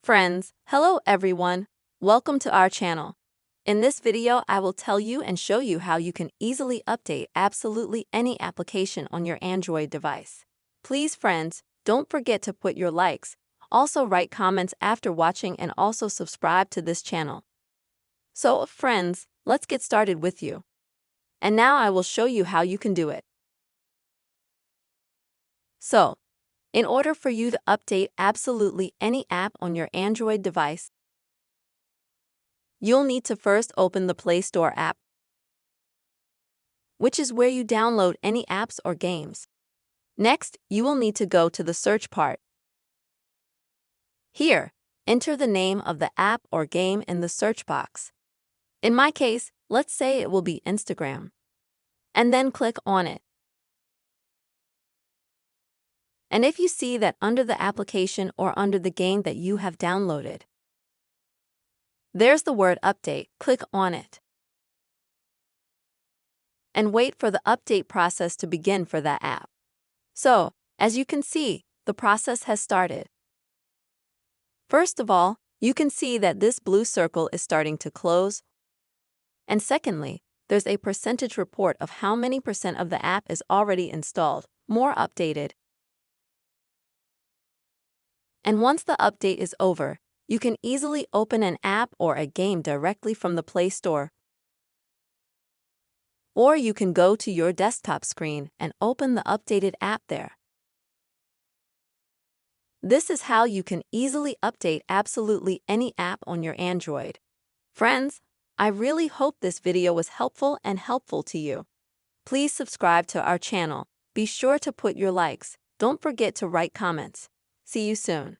Friends, hello everyone. Welcome to our channel. In this video, I will tell you and show you how you can easily update absolutely any application on your Android device. Please, friends, don't forget to put your likes, also write comments after watching and also subscribe to this channel. So, friends, let's get started with you. And now I will show you how you can do it. So, in order for you to update absolutely any app on your Android device, you'll need to first open the Play Store app, which is where you download any apps or games. Next, you will need to go to the search part. Here, enter the name of the app or game in the search box. In my case, let's say it will be Instagram. And then click on it. And if you see that under the application or under the game that you have downloaded, there's the word update, click on it. And wait for the update process to begin for that app. So, as you can see, the process has started. First of all, you can see that this blue circle is starting to close. And secondly, there's a percentage report of how many percent of the app is already installed, more updated. And once the update is over, you can easily open an app or a game directly from the Play Store. Or you can go to your desktop screen and open the updated app there. This is how you can easily update absolutely any app on your Android. Friends, I really hope this video was helpful to you. Please subscribe to our channel. Be sure to put your likes. Don't forget to write comments. See you soon.